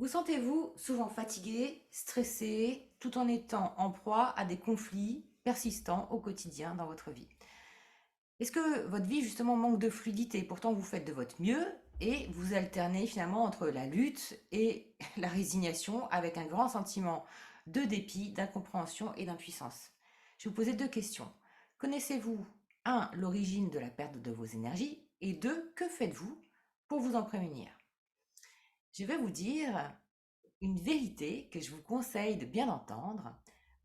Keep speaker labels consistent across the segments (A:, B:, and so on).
A: Vous sentez-vous souvent fatigué, stressé, tout en étant en proie à des conflits persistants au quotidien dans votre vie? Est-ce que votre vie justement manque de fluidité? Pourtant vous faites de votre mieux et vous alternez finalement entre la lutte et la résignation avec un grand sentiment de dépit, d'incompréhension et d'impuissance. Je vais vous poser deux questions. Connaissez-vous, un, l'origine de la perte de vos énergies et deux, que faites-vous pour vous en prémunir? Je vais vous dire une vérité que je vous conseille de bien entendre.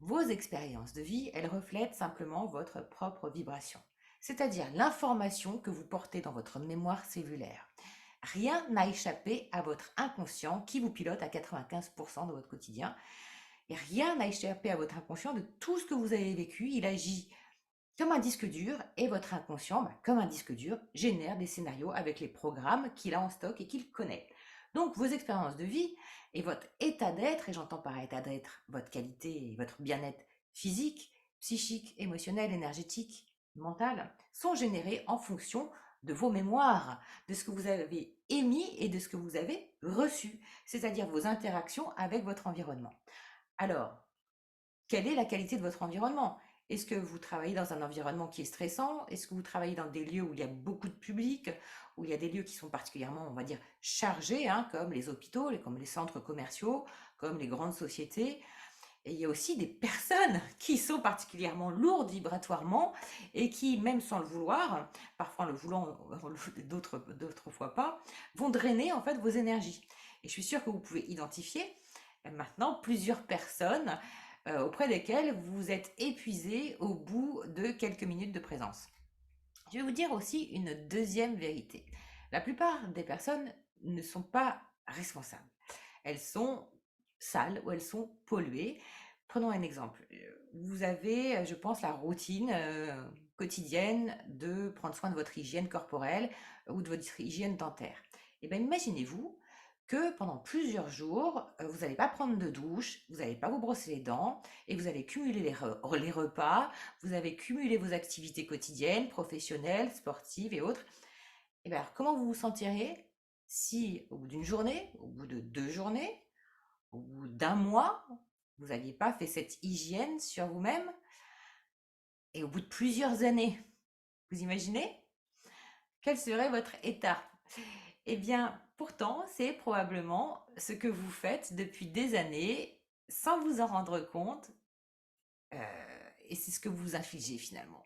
A: Vos expériences de vie, elles reflètent simplement votre propre vibration, c'est-à-dire l'information que vous portez dans votre mémoire cellulaire. Rien n'a échappé à votre inconscient qui vous pilote à 95% de votre quotidien. Et rien n'a échappé à votre inconscient de tout ce que vous avez vécu. Il agit comme un disque dur et votre inconscient, comme un disque dur, génère des scénarios avec les programmes qu'il a en stock et qu'il connaît. Donc vos expériences de vie et votre état d'être, et j'entends par état d'être votre qualité et votre bien-être physique, psychique, émotionnel, énergétique, mental, sont générés en fonction de vos mémoires, de ce que vous avez émis et de ce que vous avez reçu, c'est-à-dire vos interactions avec votre environnement. Alors, quelle est la qualité de votre environnement? Est-ce que vous travaillez dans un environnement qui est stressant? Est-ce que vous travaillez dans des lieux où il y a beaucoup de public, où il y a des lieux qui sont particulièrement, on va dire, chargés, hein, comme les hôpitaux, comme les centres commerciaux, comme les grandes sociétés? Et il y a aussi des personnes qui sont particulièrement lourdes vibratoirement et qui, même sans le vouloir, parfois en le voulant, d'autres fois pas, vont drainer en fait vos énergies. Et je suis sûre que vous pouvez identifier maintenant plusieurs personnes auprès desquelles vous êtes épuisé au bout de quelques minutes de présence. Je vais vous dire aussi une deuxième vérité. La plupart des personnes ne sont pas responsables. Elles sont sales ou elles sont polluées. Prenons un exemple. Vous avez, je pense, la routine quotidienne de prendre soin de votre hygiène corporelle ou de votre hygiène dentaire. Et bien, imaginez-vous que pendant plusieurs jours, vous n'allez pas prendre de douche, vous n'allez pas vous brosser les dents et vous allez cumuler les repas, vous avez cumulé vos activités quotidiennes, professionnelles, sportives et autres. Et bien, alors, comment vous vous sentirez si, au bout d'une journée, au bout de 2 journées, au bout d'un mois, vous n'aviez pas fait cette hygiène sur vous-même et au bout de plusieurs années, vous imaginez quel serait votre état? Eh bien, pourtant, c'est probablement ce que vous faites depuis des années sans vous en rendre compte, et c'est ce que vous infligez finalement.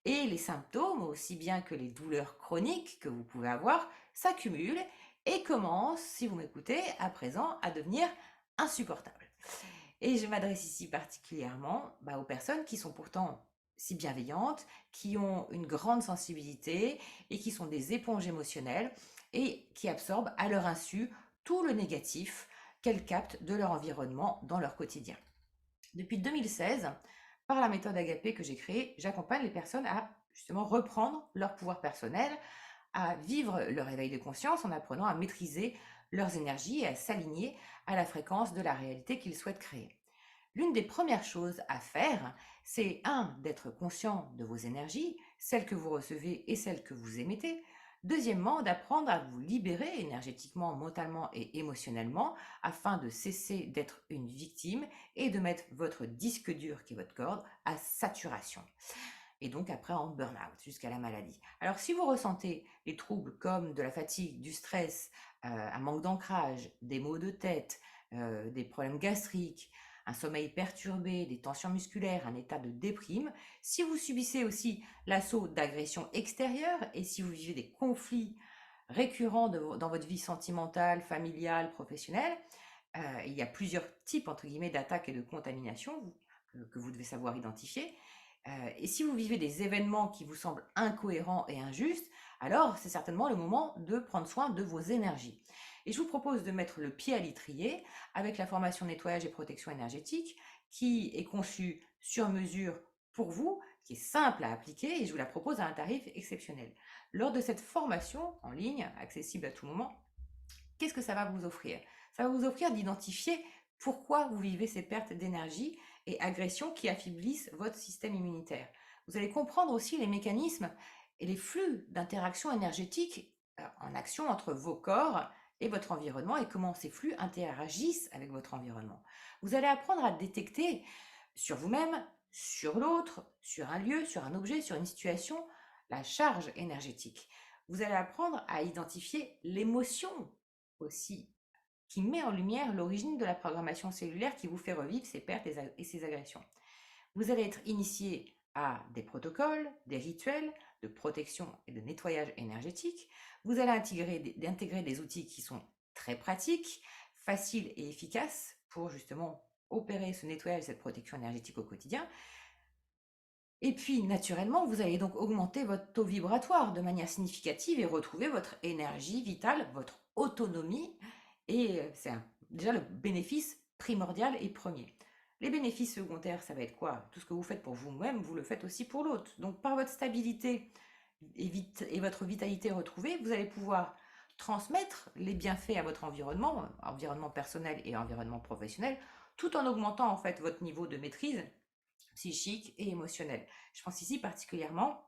A: Et les symptômes, aussi bien que les douleurs chroniques que vous pouvez avoir, s'accumulent et commencent, si vous m'écoutez, à présent, à devenir insupportables. Et je m'adresse ici particulièrement aux personnes qui sont pourtant si bienveillantes, qui ont une grande sensibilité et qui sont des éponges émotionnelles et qui absorbent à leur insu tout le négatif qu'elles captent de leur environnement dans leur quotidien. Depuis 2016, par la méthode Agapé que j'ai créée, j'accompagne les personnes à justement reprendre leur pouvoir personnel, à vivre leur éveil de conscience en apprenant à maîtriser leurs énergies et à s'aligner à la fréquence de la réalité qu'ils souhaitent créer. L'une des premières choses à faire, c'est un, d'être conscient de vos énergies, celles que vous recevez et celles que vous émettez. Deuxièmement, d'apprendre à vous libérer énergétiquement, mentalement et émotionnellement afin de cesser d'être une victime et de mettre votre disque dur, qui est votre corde, à saturation. Et donc après en burn-out jusqu'à la maladie. Alors si vous ressentez des troubles comme de la fatigue, du stress, un manque d'ancrage, des maux de tête, des problèmes gastriques, un sommeil perturbé, des tensions musculaires, un état de déprime, si vous subissez aussi l'assaut d'agressions extérieures et si vous vivez des conflits récurrents dans votre vie sentimentale, familiale, professionnelle, il y a plusieurs types entre guillemets d'attaques et de contamination que vous devez savoir identifier. Et si vous vivez des événements qui vous semblent incohérents et injustes, alors c'est certainement le moment de prendre soin de vos énergies. Et je vous propose de mettre le pied à l'étrier avec la formation nettoyage et protection énergétique qui est conçue sur mesure pour vous, qui est simple à appliquer et je vous la propose à un tarif exceptionnel. Lors de cette formation en ligne, accessible à tout moment, qu'est-ce que ça va vous offrir? Ça va vous offrir d'identifier pourquoi vous vivez ces pertes d'énergie et agressions qui affaiblissent votre système immunitaire. Vous allez comprendre aussi les mécanismes et les flux d'interaction énergétique en action entre vos corps et votre environnement et comment ces flux interagissent avec votre environnement. Vous allez apprendre à détecter sur vous-même, sur l'autre, sur un lieu, sur un objet, sur une situation, la charge énergétique. Vous allez apprendre à identifier l'émotion aussi, qui met en lumière l'origine de la programmation cellulaire qui vous fait revivre ces pertes et ces agressions. Vous allez être initié à des protocoles, des rituels de protection et de nettoyage énergétique. Vous allez intégrer des outils qui sont très pratiques, faciles et efficaces pour justement opérer ce nettoyage et cette protection énergétique au quotidien. Et puis, naturellement, vous allez donc augmenter votre taux vibratoire de manière significative et retrouver votre énergie vitale, votre autonomie. Et c'est déjà le bénéfice primordial et premier. Les bénéfices secondaires, ça va être quoi? Tout ce que vous faites pour vous-même, vous le faites aussi pour l'autre. Donc, par votre stabilité et votre vitalité retrouvée, vous allez pouvoir transmettre les bienfaits à votre environnement, environnement personnel et environnement professionnel, tout en augmentant en fait votre niveau de maîtrise psychique et émotionnelle. Je pense ici particulièrement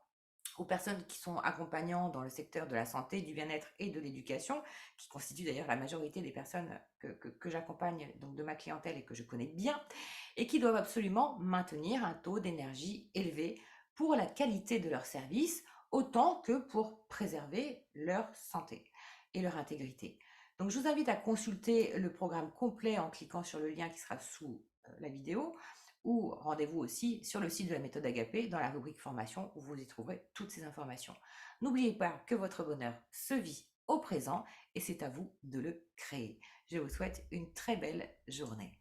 A: aux personnes qui sont accompagnants dans le secteur de la santé, du bien-être et de l'éducation, qui constituent d'ailleurs la majorité des personnes que j'accompagne, donc de ma clientèle et que je connais bien, et qui doivent absolument maintenir un taux d'énergie élevé pour la qualité de leur service, autant que pour préserver leur santé et leur intégrité. Donc je vous invite à consulter le programme complet en cliquant sur le lien qui sera sous la vidéo, ou rendez-vous aussi sur le site de la méthode Agapé dans la rubrique formation où vous y trouverez toutes ces informations. N'oubliez pas que votre bonheur se vit au présent et c'est à vous de le créer. Je vous souhaite une très belle journée.